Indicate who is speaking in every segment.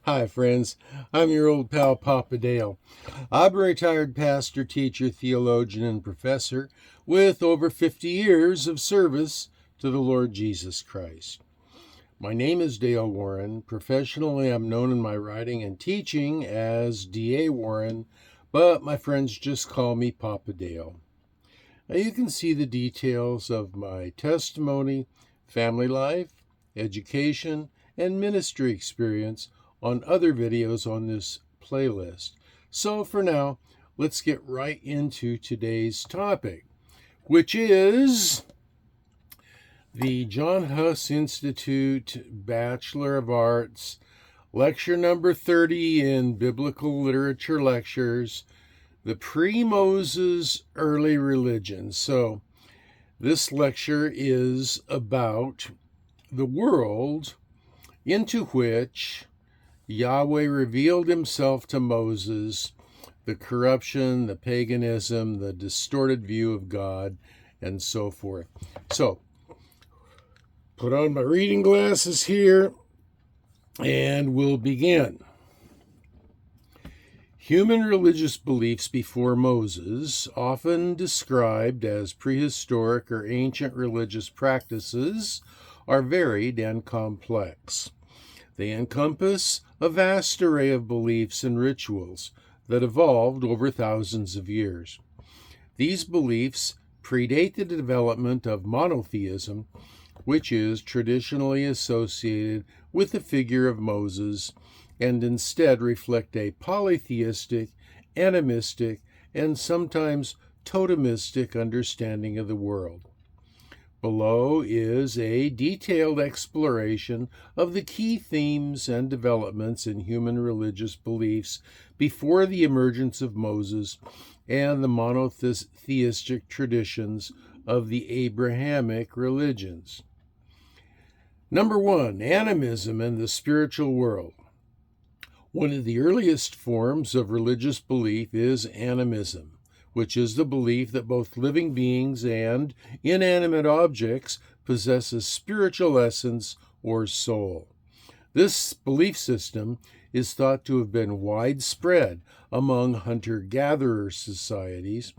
Speaker 1: Hi, friends. I'm your old pal, Papa Dale. I'm a retired pastor, teacher, theologian, and professor with over 50 years of service to the Lord Jesus Christ. My name is Dale Warren. Professionally, I'm known in my writing and teaching as D.A. Warren, but my friends just call me Papa Dale. Now, you can see the details of my testimony, family life, education, and ministry experience on other videos on this playlist. So for now, let's get right into today's topic, which is the John Huss Institute Bachelor of Arts, lecture number 30 in Biblical Literature Lectures, the pre-Moses early religion. So this lecture is about the world into which Yahweh revealed himself to Moses, the corruption, the paganism, the distorted view of God, and so forth. So, put on my reading glasses here, and we'll begin. Human religious beliefs before Moses, often described as prehistoric or ancient religious practices, are varied and complex. They encompass a vast array of beliefs and rituals that evolved over thousands of years. These beliefs predate the development of monotheism, which is traditionally associated with the figure of Moses, and instead reflect a polytheistic, animistic, and sometimes totemistic understanding of the world. Below is a detailed exploration of the key themes and developments in human religious beliefs before the emergence of Moses and the monotheistic traditions of the Abrahamic religions. Number 1, animism and the spiritual world. One of the earliest forms of religious belief is animism, which is the belief that both living beings and inanimate objects possess a spiritual essence or soul. This belief system is thought to have been widespread among hunter-gatherer societies.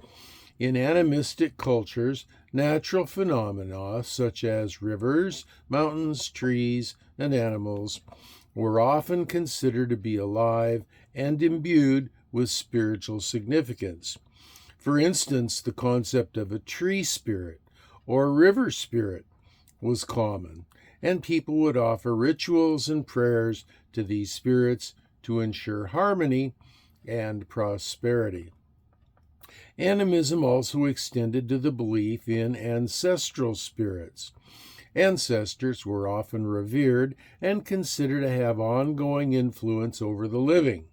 Speaker 1: In animistic cultures, natural phenomena such as rivers, mountains, trees, and animals were often considered to be alive and imbued with spiritual significance. For instance, the concept of a tree spirit or river spirit was common, and people would offer rituals and prayers to these spirits to ensure harmony and prosperity. Animism also extended to the belief in ancestral spirits. Ancestors were often revered and considered to have ongoing influence over the living.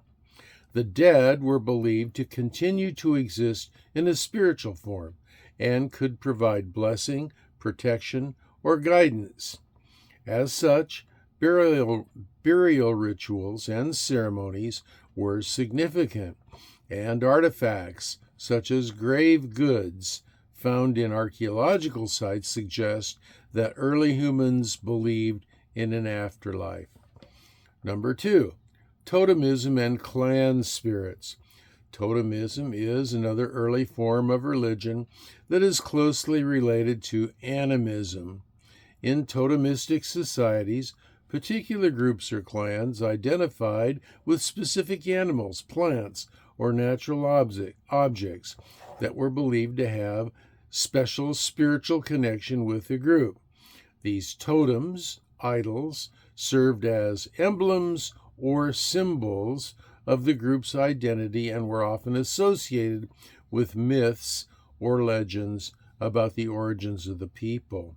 Speaker 1: The dead were believed to continue to exist in a spiritual form and could provide blessing, protection, or guidance. As such, burial rituals and ceremonies were significant, and artifacts such as grave goods found in archaeological sites suggest that early humans believed in an afterlife. Number 2, totemism and clan spirits. Totemism is another early form of religion that is closely related to animism. In totemistic societies, particular groups or clans identified with specific animals, plants, or natural objects that were believed to have special spiritual connection with the group. These totems, idols, served as emblems or symbols of the group's identity and were often associated with myths or legends about the origins of the people.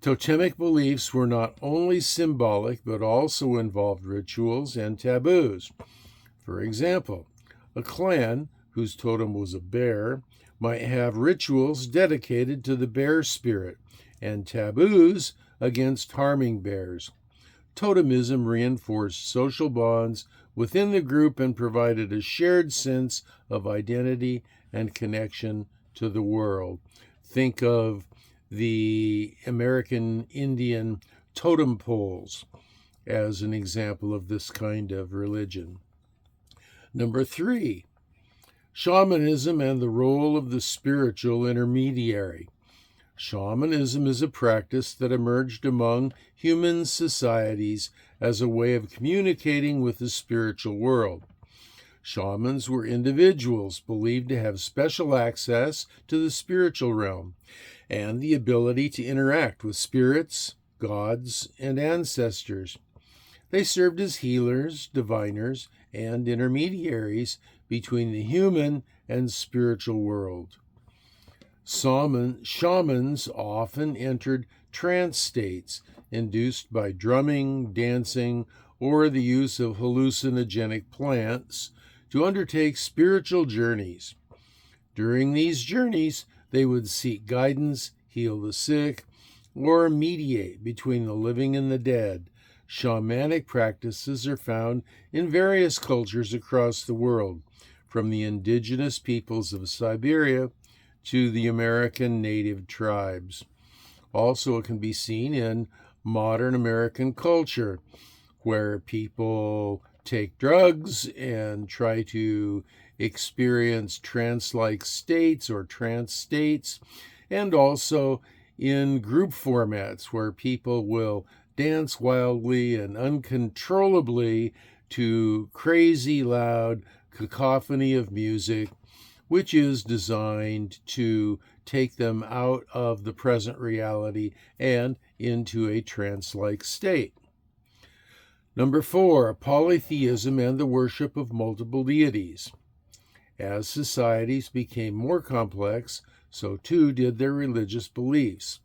Speaker 1: Totemic beliefs were not only symbolic but also involved rituals and taboos. For example, a clan whose totem was a bear might have rituals dedicated to the bear spirit and taboos against harming bears. Totemism reinforced social bonds within the group and provided a shared sense of identity and connection to the world. Think of the American Indian totem poles as an example of this kind of religion. Number 3, shamanism and the role of the spiritual intermediary. Shamanism is a practice that emerged among human societies as a way of communicating with the spiritual world. Shamans were individuals believed to have special access to the spiritual realm and the ability to interact with spirits, gods, and ancestors. They served as healers, diviners, and intermediaries between the human and spiritual world. Shamans often entered trance states induced by drumming, dancing, or the use of hallucinogenic plants to undertake spiritual journeys. During these journeys, they would seek guidance, heal the sick, or mediate between the living and the dead. Shamanic practices are found in various cultures across the world, from the indigenous peoples of Siberia to the American native tribes. Also, it can be seen in modern American culture, where people take drugs and try to experience trance-like states or trance states, and also in group formats where people will dance wildly and uncontrollably to crazy loud cacophony of music, which is designed to take them out of the present reality and into a trance-like state. Number 4, polytheism and the worship of multiple deities. As societies became more complex, so too did their religious beliefs.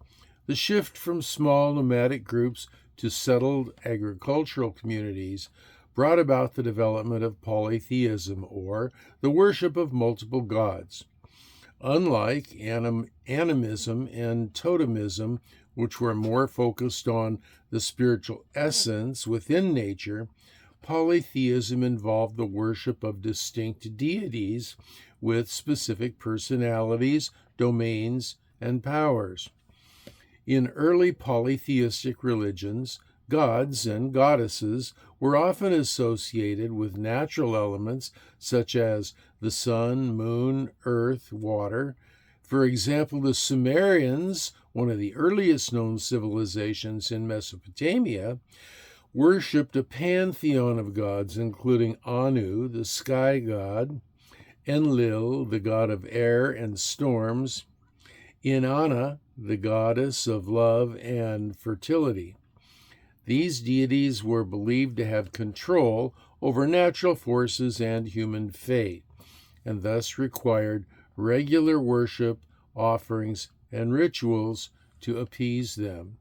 Speaker 1: The shift from small nomadic groups to settled agricultural communities brought about the development of polytheism, or the worship of multiple gods. Unlike animism and totemism, which were more focused on the spiritual essence within nature, polytheism involved the worship of distinct deities with specific personalities, domains, and powers. In early polytheistic religions, gods and goddesses were often associated with natural elements such as the sun, moon, earth, water. For example, the Sumerians, one of the earliest known civilizations in Mesopotamia, worshipped a pantheon of gods, including Anu, the sky god, Enlil, the god of air and storms, Inanna, the goddess of love and fertility. These deities were believed to have control over natural forces and human fate, and thus required regular worship, offerings, and rituals to appease them.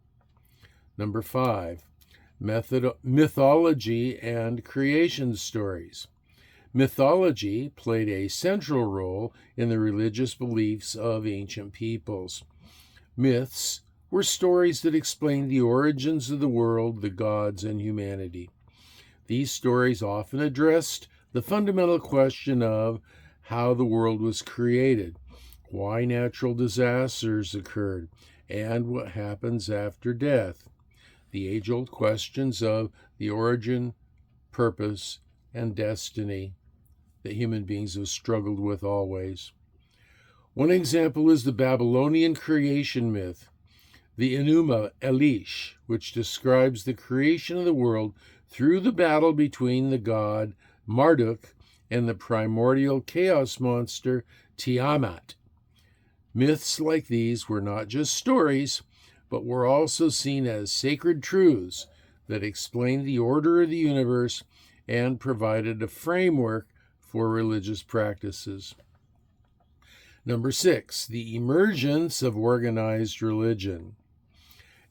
Speaker 1: Number 5, mythology and creation stories. Mythology played a central role in the religious beliefs of ancient peoples. Myths were stories that explained the origins of the world, the gods, and humanity. These stories often addressed the fundamental question of how the world was created, why natural disasters occurred, and what happens after death. The age-old questions of the origin, purpose, and destiny that human beings have struggled with always. One example is the Babylonian creation myth, the Enuma Elish, which describes the creation of the world through the battle between the god Marduk and the primordial chaos monster Tiamat. Myths like these were not just stories, but were also seen as sacred truths that explained the order of the universe and provided a framework for religious practices. Number 6, the emergence of organized religion.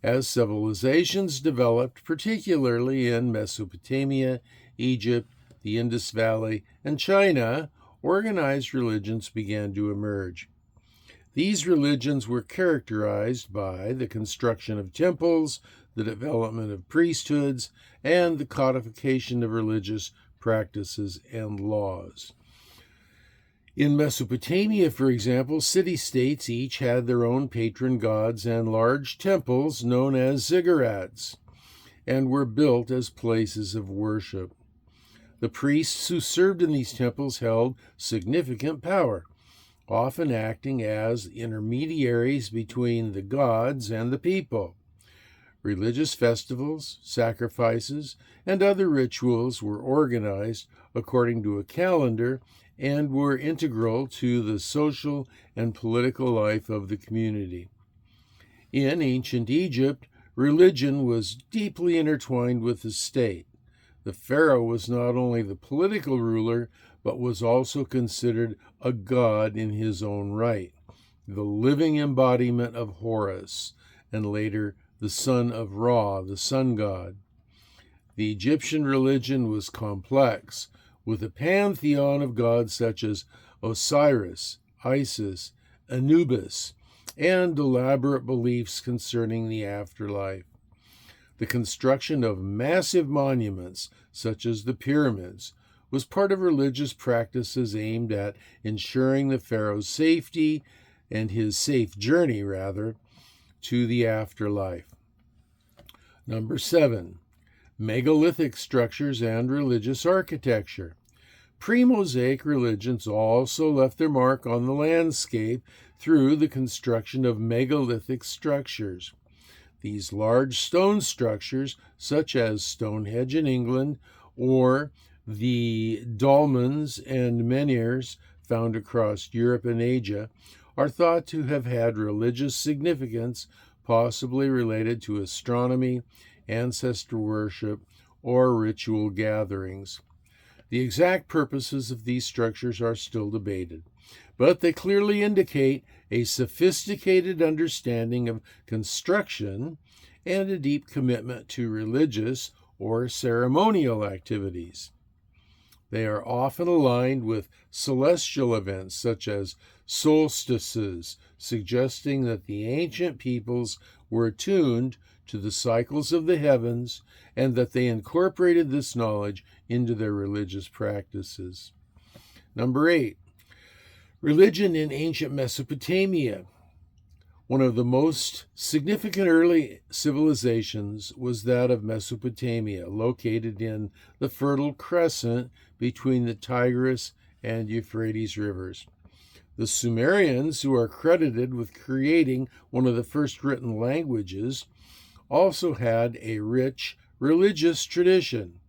Speaker 1: As civilizations developed, particularly in Mesopotamia, Egypt, the Indus Valley, and China, organized religions began to emerge. These religions were characterized by the construction of temples, the development of priesthoods, and the codification of religious practices and laws. In Mesopotamia, for example, city-states each had their own patron gods and large temples known as ziggurats. and were built as places of worship. The priests who served in these temples held significant power, often acting as intermediaries between the gods and the people. Religious festivals, sacrifices, and other rituals were organized according to a calendar and were integral to the social and political life of the community. In ancient Egypt, religion was deeply intertwined with the state. The pharaoh was not only the political ruler, but was also considered a god in his own right, the living embodiment of Horus, and later the son of Ra, the sun god. The Egyptian religion was complex, with a pantheon of gods such as Osiris, Isis, Anubis, and elaborate beliefs concerning the afterlife. The construction of massive monuments, such as the pyramids, was part of religious practices aimed at ensuring the pharaoh's safety and his safe journey, to the afterlife. Number 7. Megalithic structures and religious architecture. Pre-Mosaic religions also left their mark on the landscape through the construction of megalithic structures. These large stone structures, such as Stonehenge in England or the dolmens and menhirs found across Europe and Asia, are thought to have had religious significance, possibly related to astronomy, ancestor worship, or ritual gatherings. The exact purposes of these structures are still debated, but they clearly indicate a sophisticated understanding of construction and a deep commitment to religious or ceremonial activities. They are often aligned with celestial events such as solstices, suggesting that the ancient peoples were attuned to the cycles of the heavens and that they incorporated this knowledge into their religious practices. Number 8. Religion in ancient Mesopotamia. One of the most significant early civilizations was that of Mesopotamia, located in the Fertile Crescent between the Tigris and Euphrates rivers. The Sumerians, who are credited with creating one of the first written languages, also had a rich religious tradition.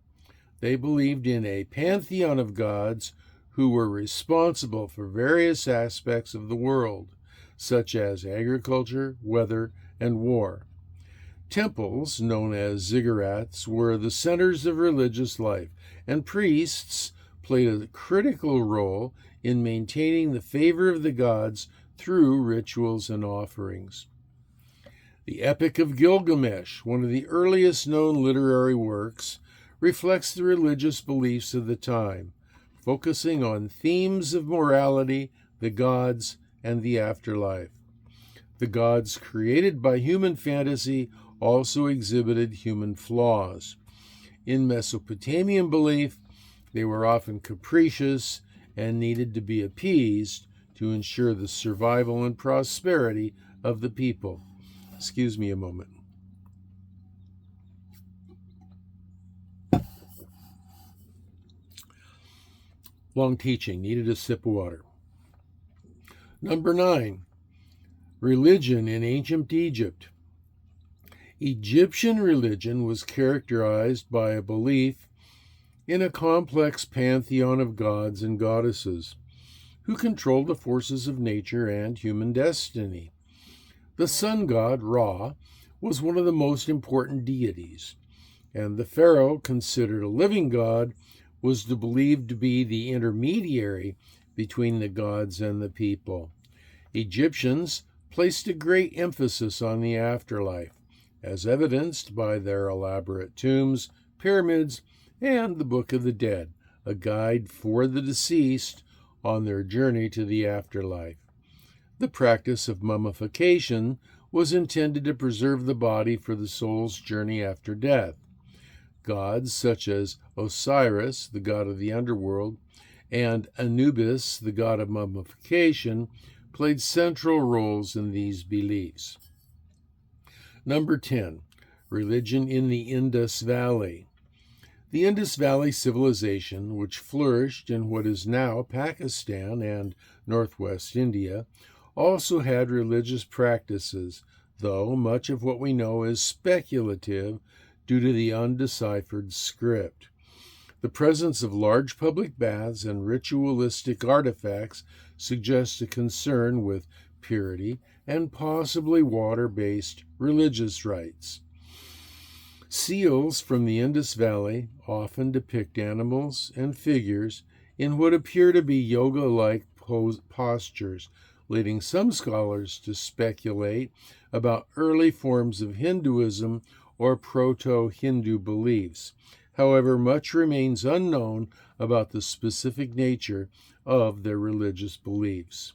Speaker 1: They believed in a pantheon of gods who were responsible for various aspects of the world, such as agriculture, weather, and war. Temples, known as ziggurats, were the centers of religious life, and priests played a critical role in maintaining the favor of the gods through rituals and offerings. The Epic of Gilgamesh, one of the earliest known literary works, reflects the religious beliefs of the time, focusing on themes of morality, the gods, and the afterlife. The gods created by human fantasy also exhibited human flaws. In Mesopotamian belief, they were often capricious and needed to be appeased to ensure the survival and prosperity of the people. Excuse me a moment. Long teaching, needed a sip of water. Number 9, religion in ancient Egypt. Egyptian religion was characterized by a belief in a complex pantheon of gods and goddesses who controlled the forces of nature and human destiny. The sun god, Ra, was one of the most important deities, and the pharaoh, considered a living god, was believed to be the intermediary between the gods and the people. Egyptians placed a great emphasis on the afterlife, as evidenced by their elaborate tombs, pyramids, and the Book of the Dead, a guide for the deceased on their journey to the afterlife. The practice of mummification was intended to preserve the body for the soul's journey after death. Gods such as Osiris, the god of the underworld, and Anubis, the god of mummification, played central roles in these beliefs. Number 10, Religion in the Indus Valley. The Indus Valley civilization, which flourished in what is now Pakistan and northwest India, also had religious practices, though much of what we know is speculative due to the undeciphered script. The presence of large public baths and ritualistic artifacts suggests a concern with purity and possibly water-based religious rites. Seals from the Indus Valley often depict animals and figures in what appear to be yoga-like postures, leading some scholars to speculate about early forms of Hinduism or proto-Hindu beliefs. However, much remains unknown about the specific nature of their religious beliefs.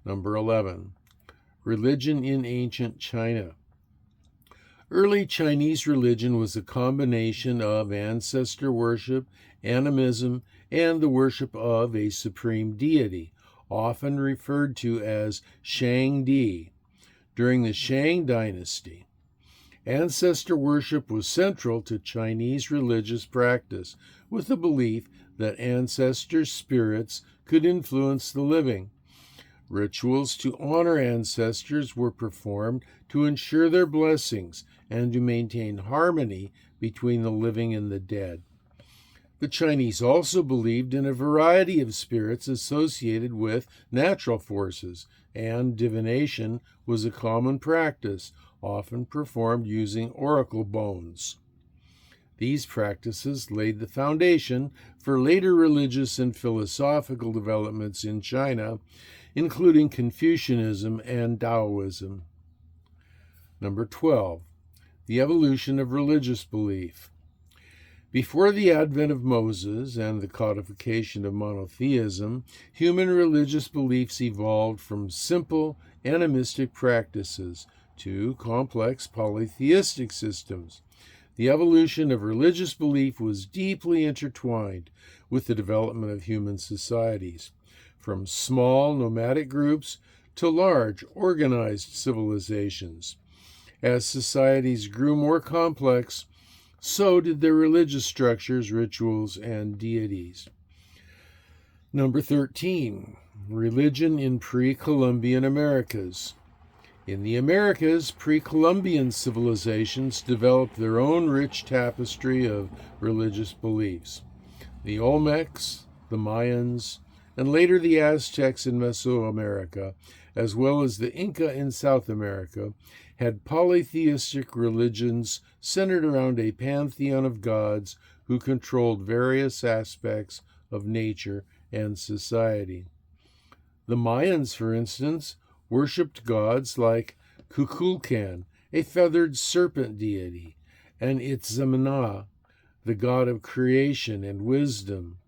Speaker 1: Number 11. Religion in ancient China. Early Chinese religion was a combination of ancestor worship, animism, and the worship of a supreme deity, often referred to as Shangdi. During the Shang dynasty, ancestor worship was central to Chinese religious practice, with the belief that ancestor spirits could influence the living. Rituals to honor ancestors were performed to ensure their blessings and to maintain harmony between the living and the dead. The Chinese also believed in a variety of spirits associated with natural forces, and divination was a common practice, often performed using oracle bones. These practices laid the foundation for later religious and philosophical developments in China, including Confucianism and Taoism. Number 12. The evolution of religious belief. Before the advent of Moses and the codification of monotheism, human religious beliefs evolved from simple animistic practices to complex polytheistic systems. The evolution of religious belief was deeply intertwined with the development of human societies, from small nomadic groups to large organized civilizations. As societies grew more complex, so did their religious structures, rituals, and deities. Number 13. Religion in pre-Columbian Americas. In the Americas, pre-Columbian civilizations developed their own rich tapestry of religious beliefs. The Olmecs, the Mayans, and later the Aztecs in Mesoamerica, as well as the Inca in South America, had polytheistic religions centered around a pantheon of gods who controlled various aspects of nature and society. The Mayans, for instance, worshipped gods like Kukulkan, a feathered serpent deity, and Itzamna, the god of creation and wisdom.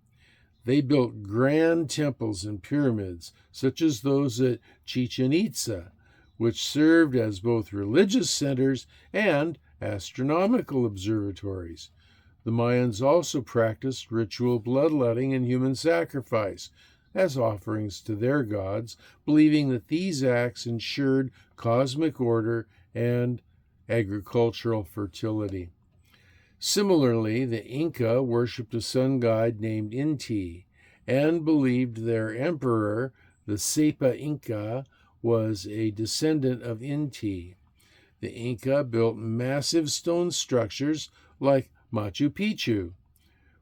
Speaker 1: They built grand temples and pyramids, such as those at Chichen Itza, which served as both religious centers and astronomical observatories. The Mayans also practiced ritual bloodletting and human sacrifice as offerings to their gods, believing that these acts ensured cosmic order and agricultural fertility. Similarly, the Inca worshipped a sun god named Inti and believed their emperor, the Sepa Inca, was a descendant of Inti. The Inca built massive stone structures like Machu Picchu,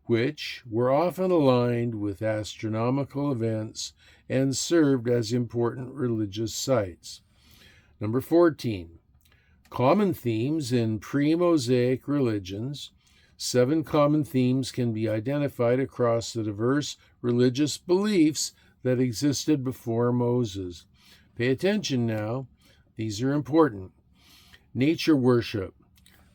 Speaker 1: which were often aligned with astronomical events and served as important religious sites. Number 14. Common themes in pre-Mosaic religions. 7 common themes can be identified across the diverse religious beliefs that existed before Moses. Pay attention now. These are important. Nature worship.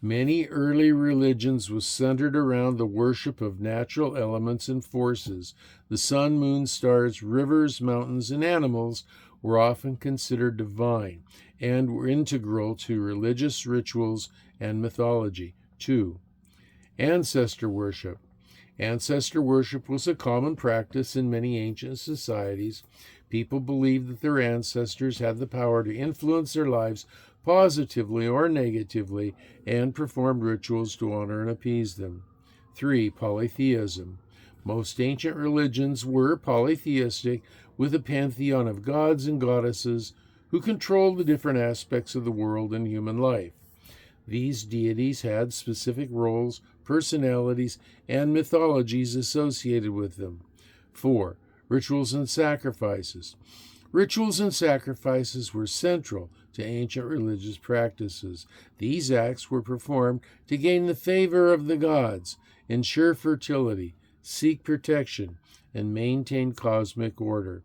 Speaker 1: Many early religions was centered around the worship of natural elements and forces. The sun, moon, stars, rivers, mountains, and animals were often considered divine and were integral to religious rituals and mythology. 2. Ancestor worship. Ancestor worship was a common practice in many ancient societies. People believed that their ancestors had the power to influence their lives positively or negatively, and performed rituals to honor and appease them. 3. Polytheism. Most ancient religions were polytheistic, with a pantheon of gods and goddesses who controlled the different aspects of the world and human life. These deities had specific roles, personalities, and mythologies associated with them. 4. Rituals and sacrifices. Rituals and sacrifices were central to ancient religious practices. These acts were performed to gain the favor of the gods, ensure fertility, seek protection, and maintain cosmic order.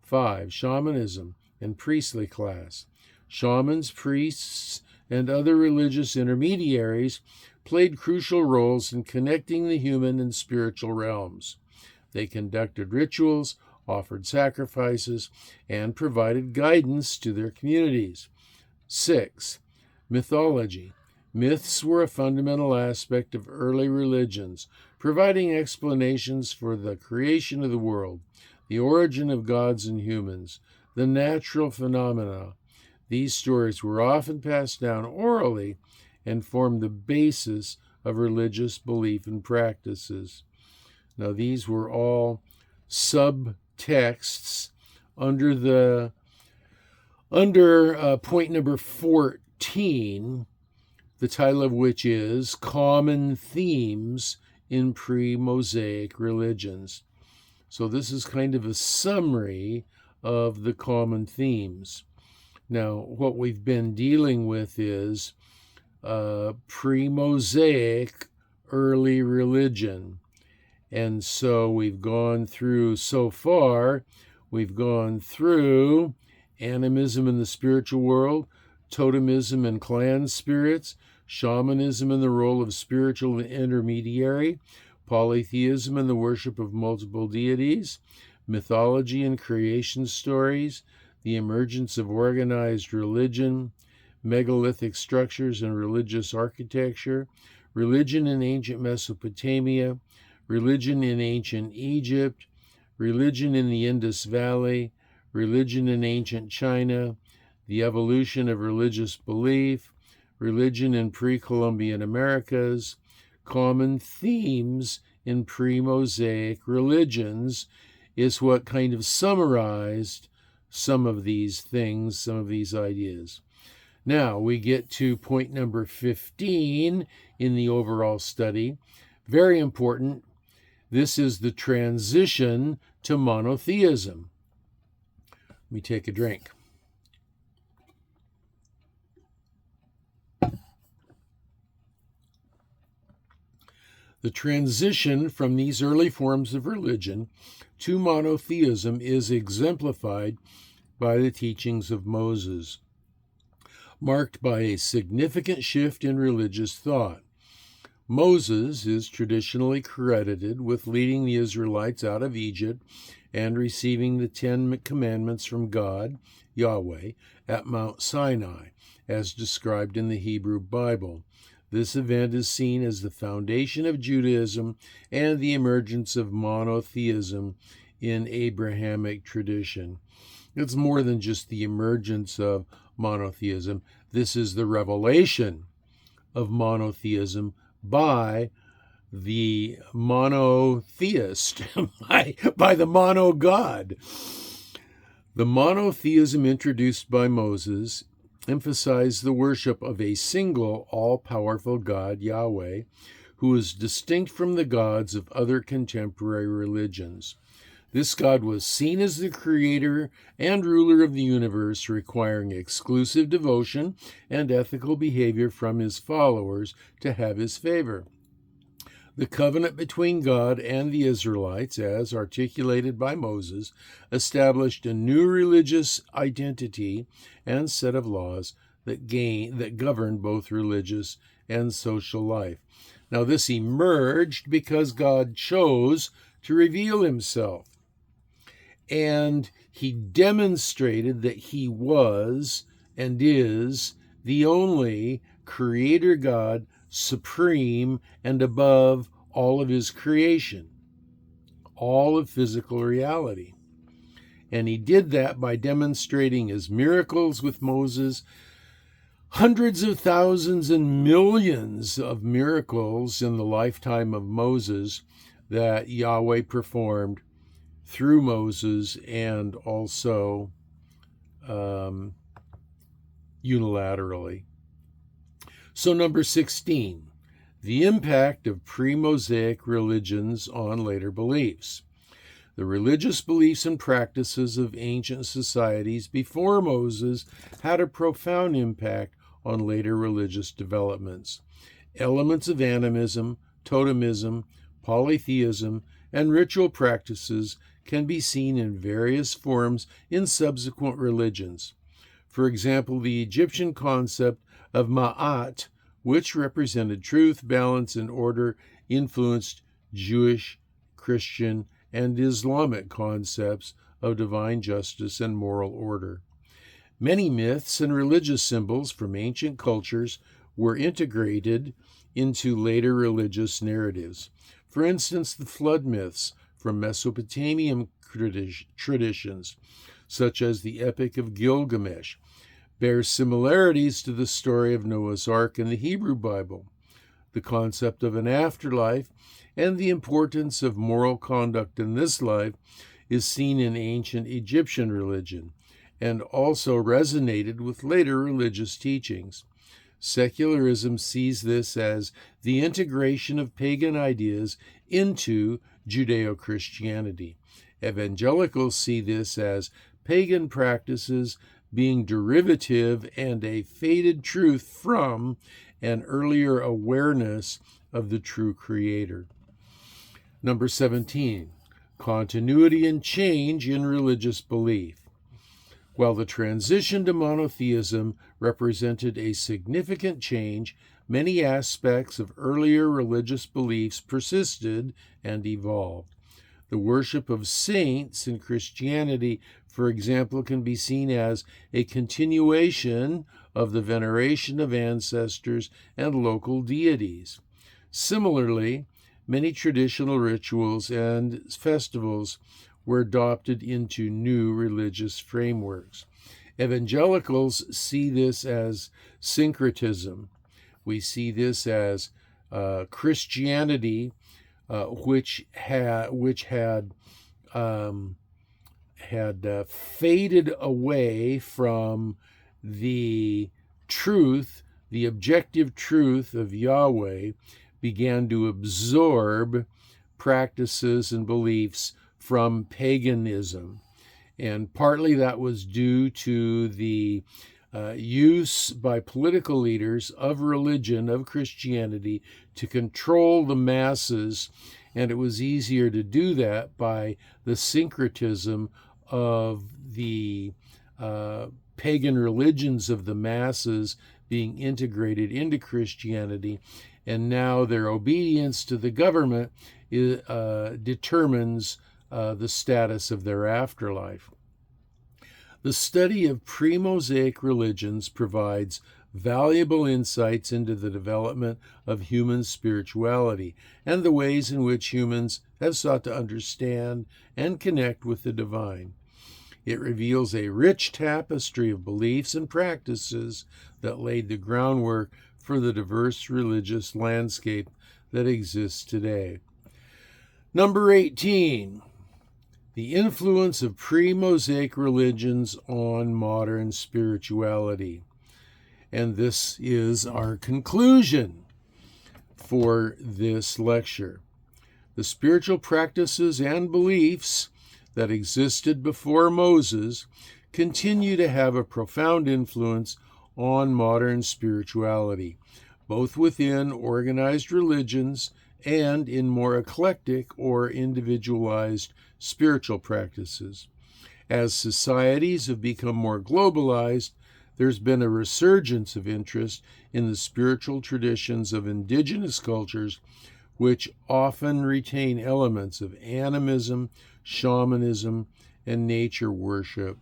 Speaker 1: 5. Shamanism and priestly class. Shamans, priests, and other religious intermediaries played crucial roles in connecting the human and spiritual realms. They conducted rituals, offered sacrifices, and provided guidance to their communities. 6. Mythology. Myths were a fundamental aspect of early religions, providing explanations for the creation of the world, the origin of gods and humans, the natural phenomena. These stories were often passed down orally and formed the basis of religious belief and practices. Now, these were all subtexts under point number 14, the title of which is Common Themes in Pre-Mosaic Religions. So this is kind of a summary of the common themes. Now, what we've been dealing with is pre-Mosaic early religion. And so we've gone through, so far, we've gone through animism in the spiritual world, totemism and clan spirits, shamanism and the role of spiritual intermediary, polytheism and the worship of multiple deities, mythology and creation stories, the emergence of organized religion, megalithic structures and religious architecture, religion in ancient Mesopotamia, religion in ancient Egypt, religion in the Indus Valley, religion in ancient China, the evolution of religious belief, religion in pre-Columbian Americas, common themes in pre-Mosaic religions is what kind of summarized some of these things, some of these ideas. Now we get to point number 15 in the overall study. Very important. This is the transition to monotheism. Let me take a drink. The transition from these early forms of religion to monotheism is exemplified by the teachings of Moses, marked by a significant shift in religious thought. Moses is traditionally credited with leading the Israelites out of Egypt and receiving the 10 Commandments from God, Yahweh, at Mount Sinai, as described in the Hebrew Bible. This event is seen as the foundation of Judaism and the emergence of monotheism in Abrahamic tradition. It's more than just the emergence of monotheism. This is the revelation of monotheism by the monotheist, by the mono God. The monotheism introduced by Moses emphasized the worship of a single, all-powerful God, Yahweh, who is distinct from the gods of other contemporary religions. This God was seen as the creator and ruler of the universe, requiring exclusive devotion and ethical behavior from his followers to have his favor. The covenant between God and the Israelites, as articulated by Moses, established a new religious identity and set of laws that govern both religious and social life. Now, this emerged because God chose to reveal himself, and he demonstrated that he was and is the only creator God, supreme and above all of his creation, all of physical reality. And he did that by demonstrating his miracles with Moses, hundreds of thousands and millions of miracles in the lifetime of Moses that Yahweh performed through Moses and also unilaterally. So number 16, the impact of pre-Mosaic religions on later beliefs. The religious beliefs and practices of ancient societies before Moses had a profound impact on later religious developments. Elements of animism, totemism, polytheism, and ritual practices can be seen in various forms in subsequent religions. For example, the Egyptian concept of Ma'at, which represented truth, balance, and order, influenced Jewish, Christian, and Islamic concepts of divine justice and moral order. Many myths and religious symbols from ancient cultures were integrated into later religious narratives. For instance, the flood myths from Mesopotamian traditions, such as the Epic of Gilgamesh, bear similarities to the story of Noah's Ark in the Hebrew Bible. The concept of an afterlife and the importance of moral conduct in this life is seen in ancient Egyptian religion and also resonated with later religious teachings. Secularism sees this as the integration of pagan ideas into Judeo-Christianity. Evangelicals see this as pagan practices being derivative and a faded truth from an earlier awareness of the true Creator. Number 17, continuity and change in religious belief. While the transition to monotheism represented a significant change, many aspects of earlier religious beliefs persisted and evolved. The worship of saints in Christianity, for example, can be seen as a continuation of the veneration of ancestors and local deities. Similarly, many traditional rituals and festivals were adopted into new religious frameworks. Evangelicals see this as syncretism. We see this as Christianity, which had faded away from the truth, the objective truth of Yahweh, began to absorb practices and beliefs from paganism. And partly that was due to the use by political leaders of religion, of Christianity, to control the masses. And it was easier to do that by the syncretism of the pagan religions of the masses being integrated into Christianity. And now their obedience to the government determines the status of their afterlife. The study of pre-Mosaic religions provides valuable insights into the development of human spirituality and the ways in which humans have sought to understand and connect with the divine. It reveals a rich tapestry of beliefs and practices that laid the groundwork for the diverse religious landscape that exists today. Number 18, the influence of pre-Mosaic religions on modern spirituality. And this is our conclusion for this lecture. The spiritual practices and beliefs that existed before Moses continue to have a profound influence on modern spirituality, both within organized religions and in more eclectic or individualized spiritual practices. As societies have become more globalized, there's been a resurgence of interest in the spiritual traditions of indigenous cultures, which often retain elements of animism, shamanism, and nature worship.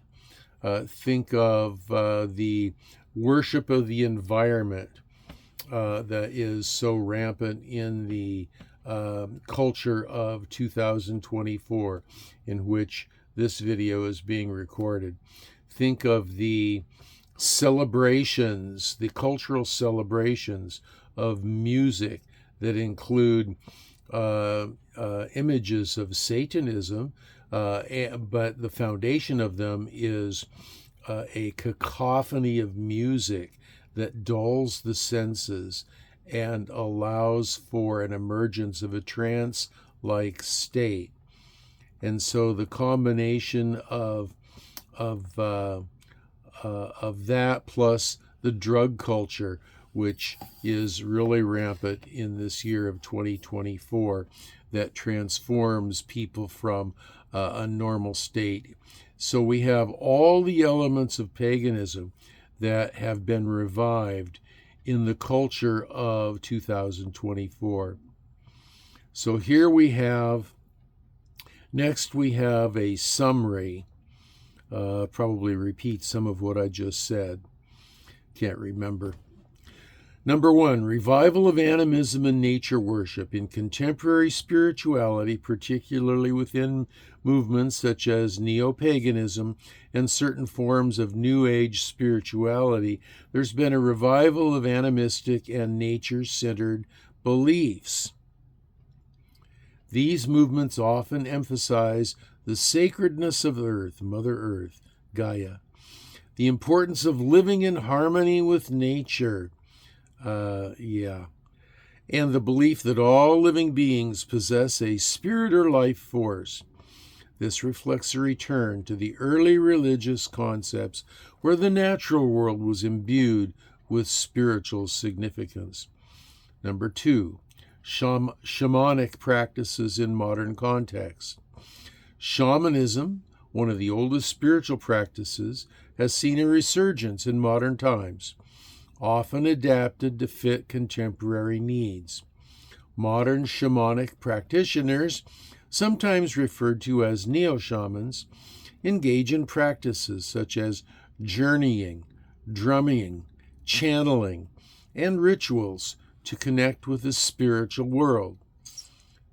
Speaker 1: Think of the worship of the environment that is so rampant in the culture of 2024, in which this video is being recorded. Think of the celebrations, the cultural celebrations of music that include images of Satanism, but the foundation of them is a cacophony of music that dulls the senses and allows for an emergence of a trance-like state. And so the combination of that plus the drug culture, which is really rampant in this year of 2024, that transforms people from a normal state. So we have all the elements of paganism that have been revived in the culture of 2024. So here we have, next we have a summary, probably repeat some of what I just said. Can't remember. Number 1, revival of animism and nature worship in contemporary spirituality, particularly within movements such as neo-paganism and certain forms of New Age spirituality. There's been a revival of animistic and nature-centered beliefs. These movements often emphasize the sacredness of Earth, Mother Earth, Gaia, the importance of living in harmony with nature, and the belief that all living beings possess a spirit or life force. This reflects a return to the early religious concepts where the natural world was imbued with spiritual significance. Number 2, shamanic practices in modern contexts. Shamanism, one of the oldest spiritual practices, has seen a resurgence in modern times, often adapted to fit contemporary needs. Modern shamanic practitioners, sometimes referred to as neo-shamans, engage in practices such as journeying, drumming, channeling, and rituals to connect with the spiritual world.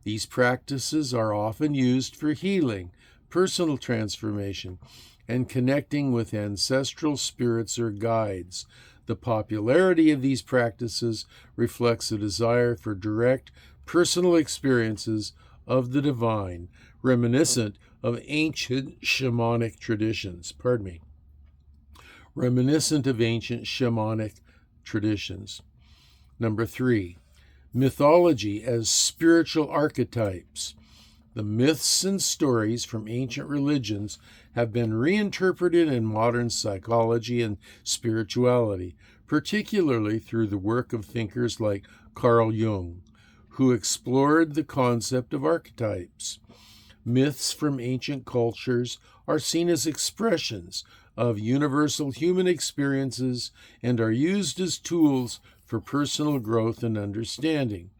Speaker 1: These practices are often used for healing, personal transformation, and connecting with ancestral spirits or guides. The popularity of these practices reflects a desire for direct personal experiences of the divine, reminiscent of ancient shamanic traditions. Number 3, mythology as spiritual archetypes. The myths and stories from ancient religions have been reinterpreted in modern psychology and spirituality, particularly through the work of thinkers like Carl Jung, who explored the concept of archetypes. Myths from ancient cultures are seen as expressions of universal human experiences and are used as tools for personal growth and understanding.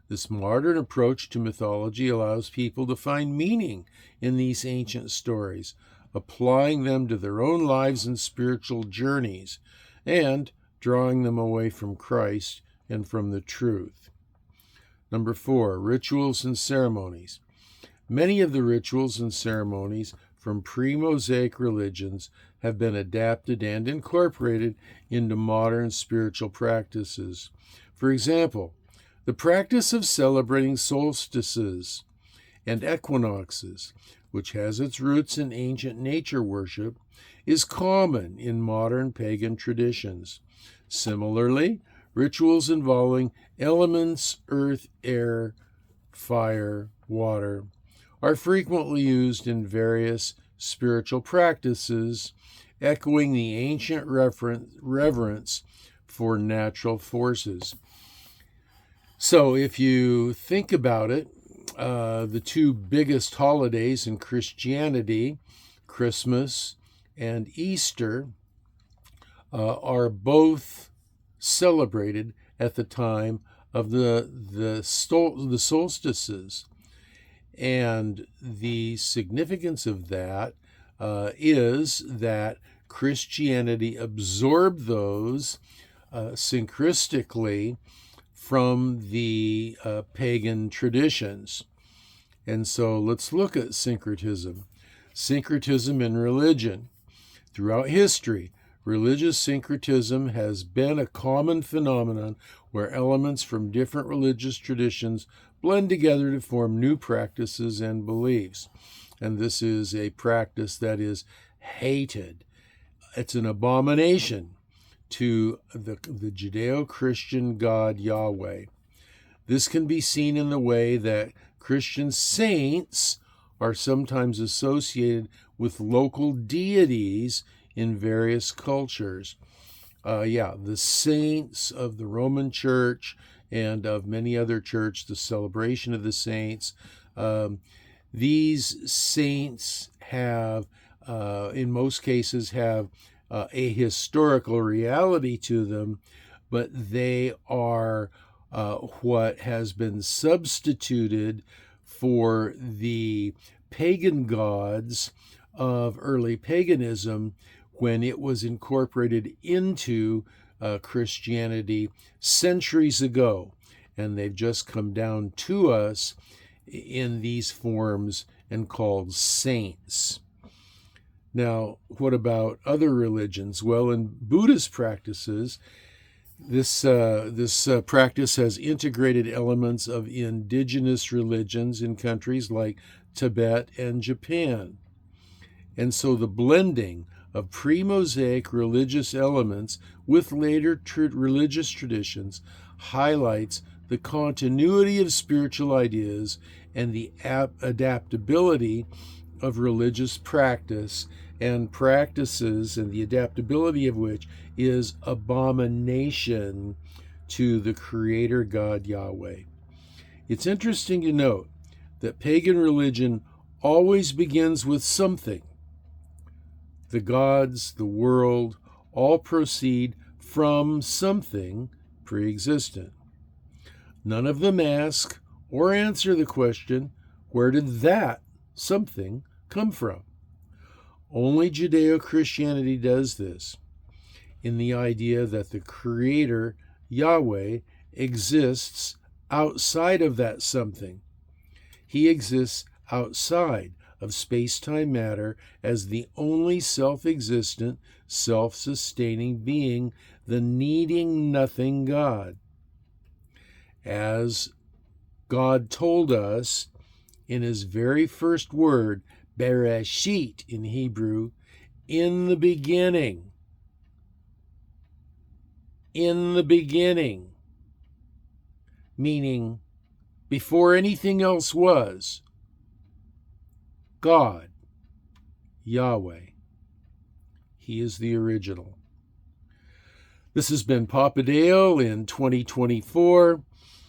Speaker 1: This modern approach to mythology allows people to find meaning in these ancient stories, applying them to their own lives and spiritual journeys, and drawing them away from Christ and from the truth. Number 4, rituals and ceremonies. Many of the rituals and ceremonies from pre-Mosaic religions have been adapted and incorporated into modern spiritual practices. For example, the practice of celebrating solstices and equinoxes, which has its roots in ancient nature worship, is common in modern pagan traditions. Similarly, rituals involving elements, earth, air, fire, water, are frequently used in various spiritual practices, echoing the ancient reverence for natural forces. So if you think about it, the two biggest holidays in Christianity, Christmas and Easter, are both celebrated at the time of the solstices. And the significance of that is that Christianity absorbed those synchristically from the pagan traditions. And so let's look at syncretism. Syncretism in religion. Throughout history, Religious syncretism has been a common phenomenon where elements from different religious traditions blend together to form new practices and beliefs. And this is a practice that is hated. It's an abomination to the Judeo-Christian God Yahweh. This can be seen in the way that Christian saints are sometimes associated with local deities in various cultures. The saints of the Roman Church and of many other churches, the celebration of the saints. These saints have, in most cases, have a historical reality to them, but they are what has been substituted for the pagan gods of early paganism when it was incorporated into Christianity centuries ago. And they've just come down to us in these forms and called saints. Now, what about other religions? Well, in Buddhist practices, this practice has integrated elements of indigenous religions in countries like Tibet and Japan. And so the blending of pre-Mosaic religious elements with later religious traditions highlights the continuity of spiritual ideas and the adaptability of religious practice and practices, and the adaptability of which is abomination to the Creator God Yahweh. It's interesting to note that pagan religion always begins with something. The gods, the world, all proceed from something pre-existent. None of them ask or answer the question, where did that something come from? Only Judeo-Christianity does this, in the idea that the Creator, Yahweh, exists outside of that something. He exists outside of space-time matter as the only self-existent, self-sustaining being, the needing nothing God. As God told us in his very first word, Bereshit in Hebrew, in the beginning. In the beginning. Meaning, before anything else was, God, Yahweh. He is the original. This has been Papa Dale in 2024.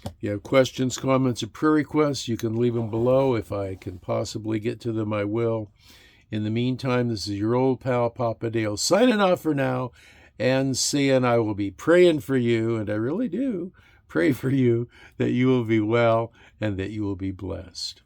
Speaker 1: If you have questions, comments, or prayer requests, you can leave them below. If I can possibly get to them, I will. In the meantime, this is your old pal, Papa Dale, signing off for now and saying I will be praying for you, and I really do pray for you, that you will be well and that you will be blessed.